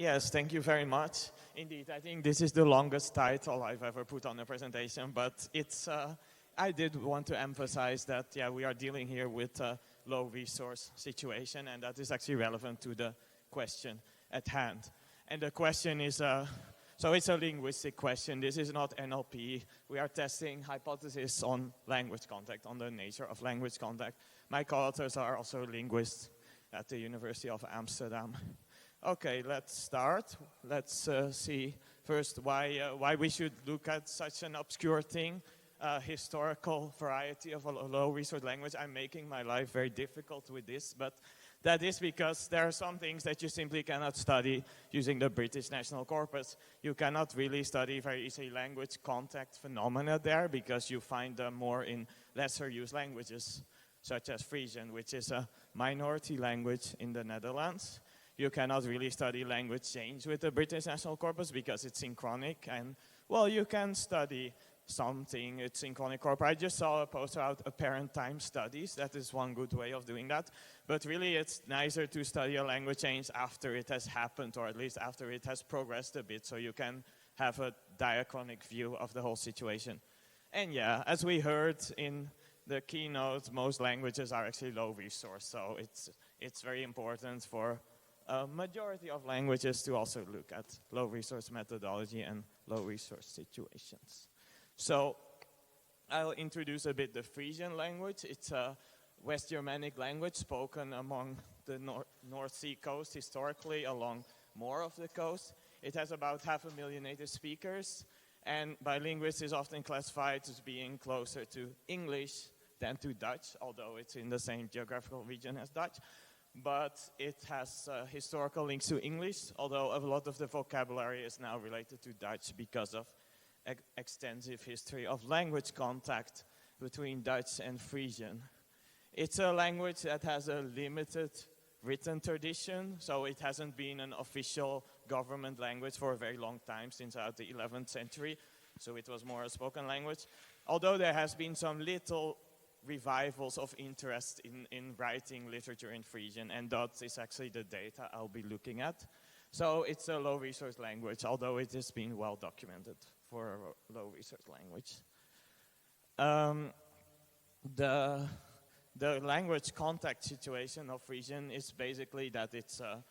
Yes, thank you very much. Indeed, I think this is the longest title I've ever put on a presentation, but it's, I did want to emphasize that, yeah, we are dealing here with a low resource situation, and that is actually relevant to the question at hand. And the question is, so it's a linguistic question. This is not NLP. We are testing hypotheses on language contact, on the nature of language contact. My co-authors are also linguists at the University of Amsterdam. Okay, let's start. Let's see first why we should look at such an obscure thing, historical variety of a low-resource language. I'm making my life very difficult with this, but that is because there are some things that you simply cannot study using the British National Corpus. You cannot really study very easily language contact phenomena there because you find them more in lesser used languages, such as Frisian, which is a minority language in the Netherlands. You cannot really study language change with the British National Corpus because it's synchronic, and well, you can study something, it's synchronic corpus. I just saw a poster out, apparent time studies. That is one good way of doing that. But really it's nicer to study a language change after it has happened, or at least after it has progressed a bit, so you can have a diachronic view of the whole situation. And yeah, as we heard in the keynote, most languages are actually low resource, so it's very important for a majority of languages to also look at low resource methodology and low resource situations. So I'll introduce a bit the Frisian language. It's a West Germanic language spoken among the North Sea coast, historically along more of the coast. It has about 500,000 native speakers, and by linguists is often classified as being closer to English than to Dutch, although it's in the same geographical region as Dutch. But it has historical links to English, although a lot of the vocabulary is now related to Dutch because of extensive history of language contact between Dutch and Frisian. It's a language that has a limited written tradition, so it hasn't been an official government language for a very long time, since about the 11th century, so it was more a spoken language. Although there has been some little revivals of interest in writing literature in Frisian, and that is actually the data I'll be looking at. So it's a low resource language, although it has been well documented for a low resource language. The language contact situation of Frisian is basically that it's a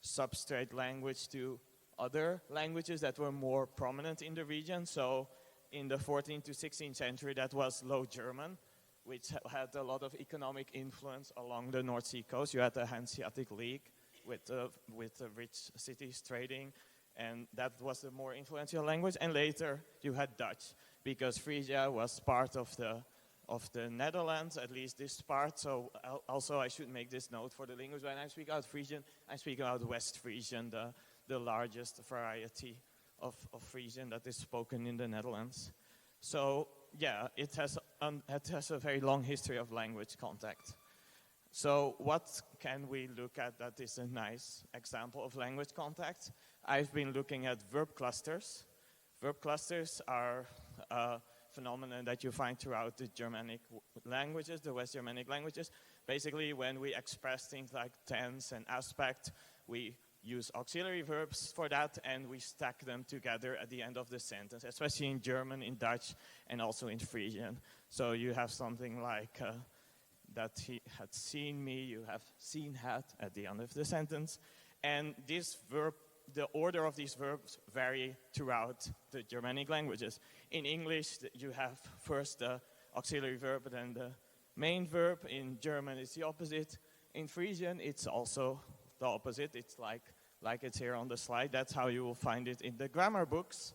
substrate language to other languages that were more prominent in the region. So in the 14th to 16th century, that was Low German, which had a lot of economic influence along the North Sea coast. You had the Hanseatic League with the rich cities trading, and that was the more influential language. And later you had Dutch, because Frisia was part of the Netherlands, at least this part. So also I should make this note for the linguists. When I speak about Frisian, I speak about West Frisian, the largest variety of Frisian that is spoken in the Netherlands. So yeah, it has a very long history of language contact. So what can we look at that is a nice example of language contact? I've been looking at verb clusters. Verb clusters are a phenomenon that you find throughout the Germanic languages, the West Germanic languages. Basically, when we express things like tense and aspect, we use auxiliary verbs for that, and we stack them together at the end of the sentence, especially in German, in Dutch, and also in Frisian. So you have something like that he had seen me, you have seen had at the end of the sentence. And this verb, the order of these verbs vary throughout the Germanic languages. In English, you have first the auxiliary verb, then the main verb. In German, it's the opposite. In Frisian, it's also the opposite. It's like it's here on the slide. That's how you will find it in the grammar books.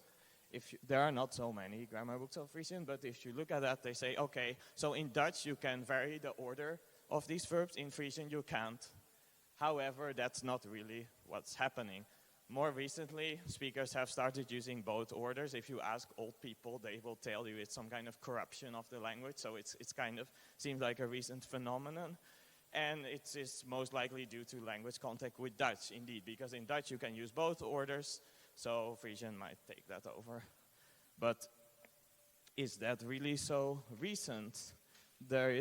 There are not so many grammar books of Frisian, but if you look at that, they say, okay, so in Dutch you can vary the order of these verbs. In Frisian you can't. However, that's not really what's happening. More recently, speakers have started using both orders. If you ask old people, they will tell you it's some kind of corruption of the language, so it's kind of seems like a recent phenomenon. And it is most likely due to language contact with Dutch, indeed, because in Dutch you can use both orders, so Frisian might take that over. But is that really so recent? There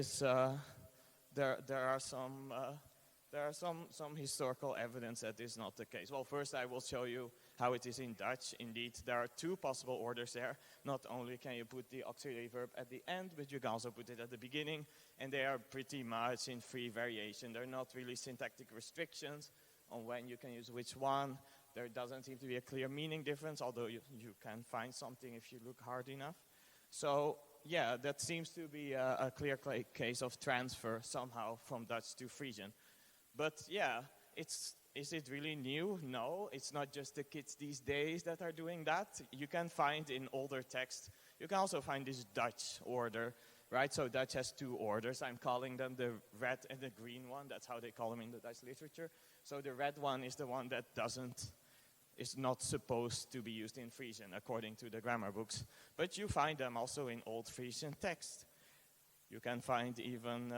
are some there are some historical evidence that is not the case. Well, first I will show you how it is in Dutch. Indeed, there are two possible orders there. Not only can you put the auxiliary verb at the end, but you can also put it at the beginning, and they are pretty much in free variation. There are not really syntactic restrictions on when you can use which one. There doesn't seem to be a clear meaning difference, although you can find something if you look hard enough. So yeah, that seems to be a clear case of transfer somehow from Dutch to Frisian. But yeah, is it really new? No, it's not just the kids these days that are doing that. You can find in older text, you can also find this Dutch order, right? So Dutch has two orders. I'm calling them the red and the green one. That's how they call them in the Dutch literature. So the red one is the one that is not supposed to be used in Frisian, according to the grammar books. But you find them also in Old Frisian text. You can find even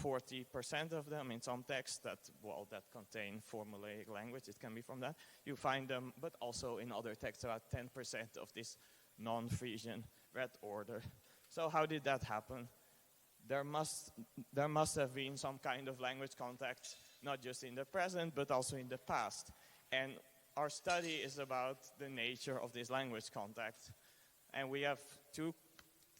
40% of them in some texts that contain formulaic language. It can be from that. You find them, but also in other texts, about 10% of this non-Frisian red order. So how did that happen? There must have been some kind of language contact, not just in the present, but also in the past. And our study is about the nature of this language contact. And we have two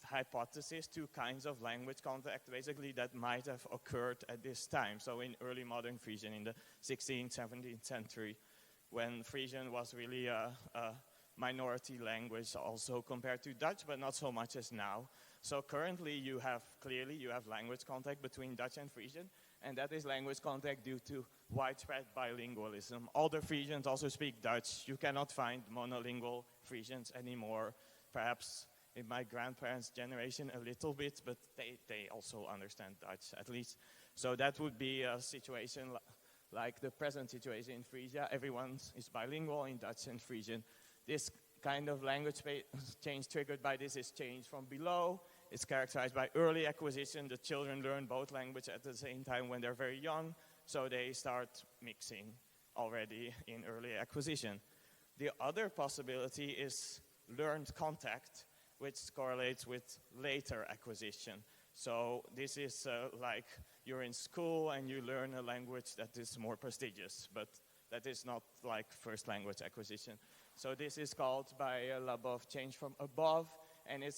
hypotheses, two kinds of language contact, basically, that might have occurred at this time. So in early modern Frisian, in the 16th, 17th century, when Frisian was really a minority language also compared to Dutch, but not so much as now. So currently you have language contact between Dutch and Frisian, and that is language contact due to widespread bilingualism. Older Frisians also speak Dutch. You cannot find monolingual Frisians anymore. Perhaps in my grandparents' generation a little bit, but they also understand Dutch, at least. So that would be a situation like the present situation in Frisia. Everyone is bilingual in Dutch and Frisian. This kind of language change triggered by this is change from below. It's characterized by early acquisition. The children learn both languages at the same time when they're very young, so they start mixing already in early acquisition. The other possibility is learned contact, which correlates with later acquisition. So this is like you're in school and you learn a language that is more prestigious, but that is not like first language acquisition. So this is called by Labov change from above, and it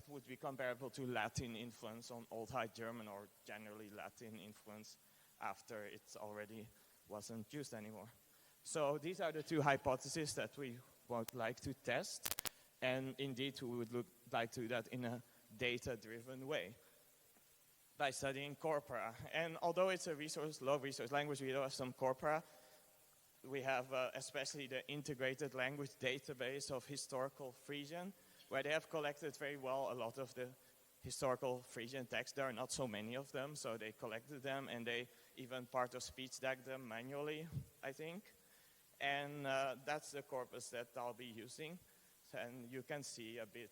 would be comparable to Latin influence on Old High German, or generally Latin influence after it already wasn't used anymore. So these are the two hypotheses that we would like to test. And indeed, we would like to do that in a data-driven way by studying corpora. And although it's a low resource language, we do have some corpora. We have especially the integrated language database of historical Frisian, where they have collected very well a lot of the historical Frisian texts. There are not so many of them, so they collected them, and they even part of speech tagged them manually, I think. And that's the corpus that I'll be using. And you can see a bit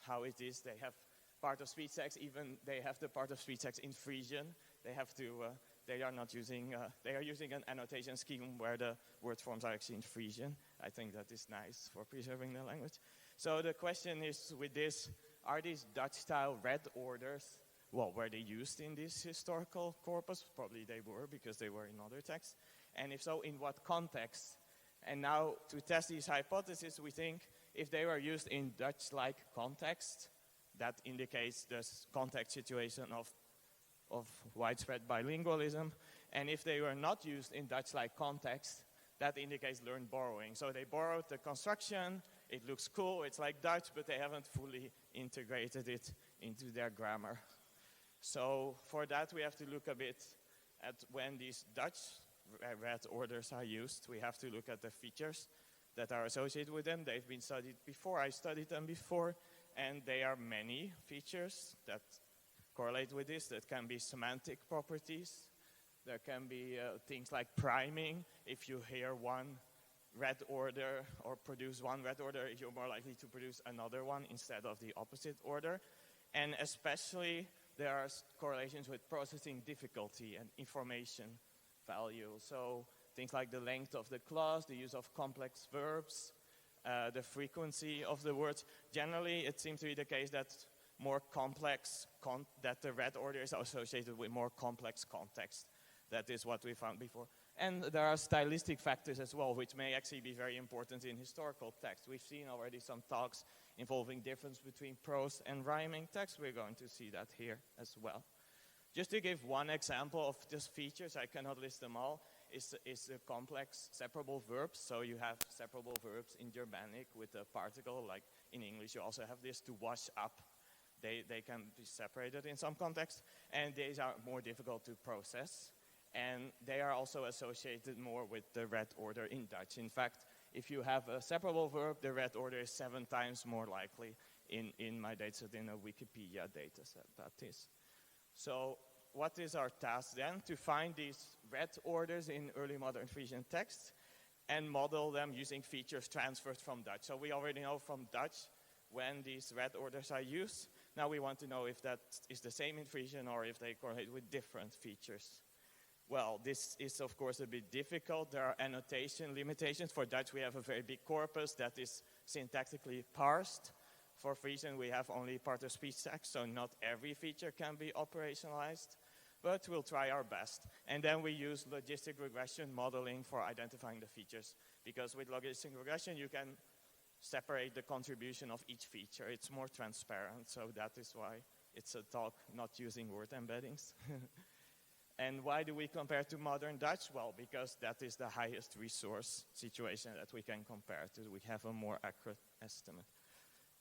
how it is. They have part of speech text, even they have the part of speech text in Frisian. They are using an annotation scheme where the word forms are actually in Frisian. I think that is nice for preserving the language. So the question is with this, are these Dutch-style red orders, were they used in this historical corpus? Probably they were, because they were in other texts. And if so, in what context? And now, to test these hypotheses, we think if they were used in Dutch-like context, that indicates the context situation of widespread bilingualism. And if they were not used in Dutch-like context, that indicates learned borrowing. So they borrowed the construction, it looks cool, it's like Dutch, but they haven't fully integrated it into their grammar. So for that, we have to look a bit at when these Dutch red orders are used. We have to look at the features that are associated with them. They've been studied before, I studied them before, and there are many features that correlate with this. That can be semantic properties. There can be things like priming. If you hear one red order or produce one red order, you're more likely to produce another one instead of the opposite order. And especially there are correlations with processing difficulty and information value. So things like the length of the clause, the use of complex verbs, the frequency of the words. Generally, it seems to be the case that more complex, that the red order is associated with more complex context. That is what we found before. And there are stylistic factors as well, which may actually be very important in historical text. We've seen already some talks involving difference between prose and rhyming text. We're going to see that here as well. Just to give one example of these features, I cannot list them all, is the complex separable verbs. So you have separable verbs in Germanic with a particle, like in English you also have this, to wash up. They can be separated in some contexts, and these are more difficult to process. And they are also associated more with the red order in Dutch. In fact, if you have a separable verb, the red order is 7 times more likely in my dataset, in a Wikipedia dataset, that is. So what is our task then? To find these red orders in early modern Frisian text and model them using features transferred from Dutch. So we already know from Dutch when these red orders are used. Now we want to know if that is the same in Frisian or if they correlate with different features. Well, this is of course a bit difficult. There are annotation limitations. For Dutch we have a very big corpus that is syntactically parsed. For Frisian we have only part of speech tags, so not every feature can be operationalized, but we'll try our best. And then we use logistic regression modeling for identifying the features, because with logistic regression you can separate the contribution of each feature. It's more transparent, so that is why it's a talk not using word embeddings. And why do we compare to modern Dutch? Well, because that is the highest resource situation that we can compare to. We have a more accurate estimate.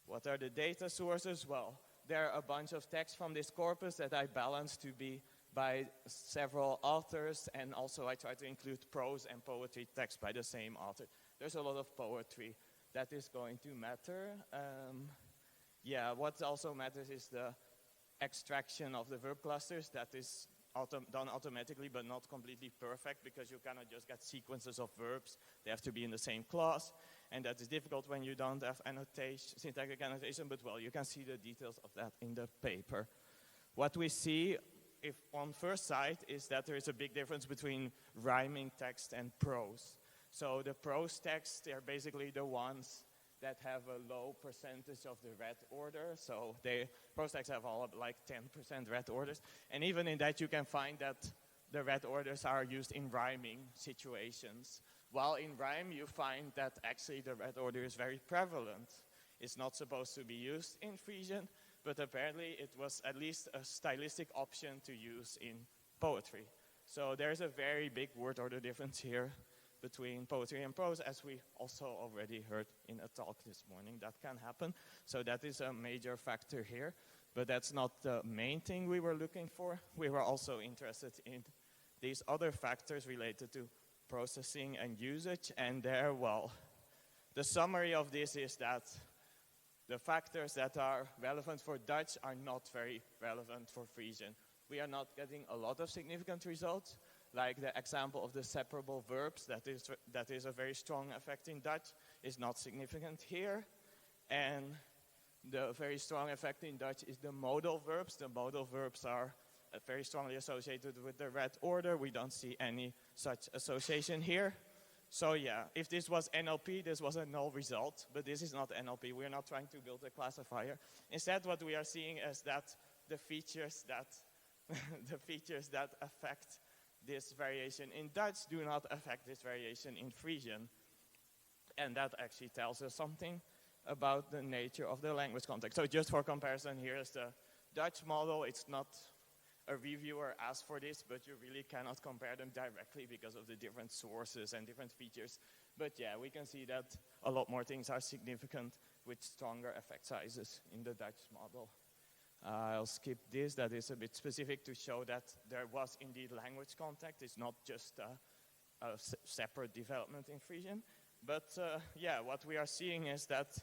What are the data sources? Well, there are a bunch of text from this corpus that I balanced to be by several authors, and also I try to include prose and poetry text by the same author. There's a lot of poetry that is going to matter. What also matters is the extraction of the verb clusters. That is done automatically, but not completely perfect, because you cannot just get sequences of verbs. They have to be in the same clause, and that is difficult when you don't have annotation, syntactic annotation, but well, you can see the details of that in the paper. What we see, if on first sight, is that there is a big difference between rhyming text and prose. So the prose texts, they're basically the ones that have a low percentage of the red order. So prose texts have all like 10% red orders. And even in that you can find that the red orders are used in rhyming situations. While in rhyme you find that actually the red order is very prevalent. It's not supposed to be used in Frisian, but apparently it was at least a stylistic option to use in poetry. So there's a very big word order difference here between poetry and prose, as we also already heard in a talk this morning. That can happen. So that is a major factor here. But that's not the main thing we were looking for. We were also interested in these other factors related to processing and usage. And there, well, the summary of this is that the factors that are relevant for Dutch are not very relevant for Frisian. We are not getting a lot of significant results, like the example of the separable verbs, that is a very strong effect in Dutch, is not significant here. And the very strong effect in Dutch is the modal verbs. The modal verbs are very strongly associated with the red order. We don't see any such association here. So yeah, if this was NLP, this was a null result, but this is not NLP. We're not trying to build a classifier. Instead, what we are seeing is that the features that the features that affect this variation in Dutch do not affect this variation in Frisian. And that actually tells us something about the nature of the language context. So just for comparison, here is the Dutch model. It's not a reviewer asked for this, but you really cannot compare them directly because of the different sources and different features. But yeah, we can see that a lot more things are significant with stronger effect sizes in the Dutch model. I'll skip this. That is a bit specific to show that there was indeed language contact. It's not just a separate development in Frisian. But yeah, what we are seeing is that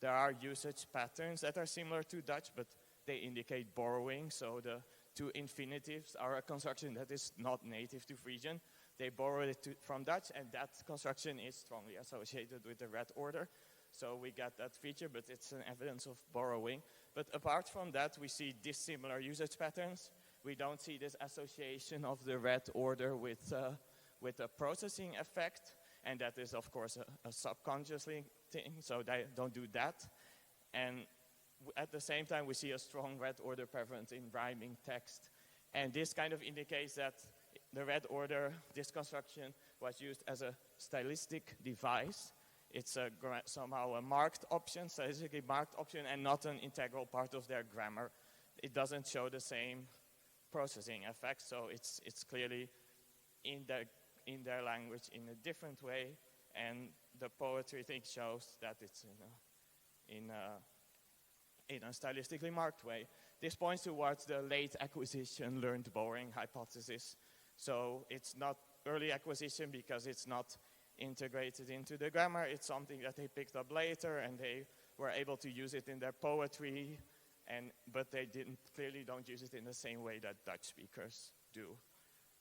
there are usage patterns that are similar to Dutch, but they indicate borrowing. So the two infinitives are a construction that is not native to Frisian. They borrowed it from Dutch, and that construction is strongly associated with the red order. So we get that feature, but it's an evidence of borrowing. But apart from that, we see dissimilar usage patterns. We don't see this association of the red order with a processing effect. And that is, of course, a subconsciously thing, so they don't do that. And at the same time, we see a strong red order prevalence in rhyming text. And this kind of indicates that the red order, this construction was used as a stylistic device. It's somehow a marked option, statistically marked option, and not an integral part of their grammar. It doesn't show the same processing effect, so it's clearly in their language in a different way, and the poetry thing shows that it's in a stylistically marked way. This points towards the late acquisition learned boring hypothesis. So it's not early acquisition because it's not integrated into the grammar. It's something that they picked up later, and they were able to use it in their poetry, but they clearly don't use it in the same way that Dutch speakers do.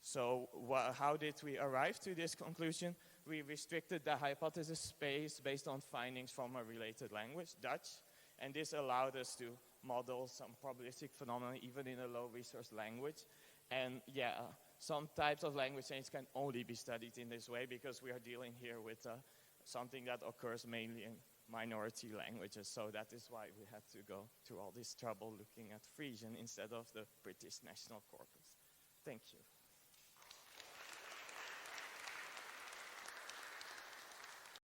So how did we arrive to this conclusion? We restricted the hypothesis space based on findings from a related language, Dutch, and this allowed us to model some probabilistic phenomena even in a low resource language. And yeah, some types of language change can only be studied in this way because we are dealing here with something that occurs mainly in minority languages. So that is why we had to go through all this trouble looking at Frisian instead of the British National Corpus. Thank you.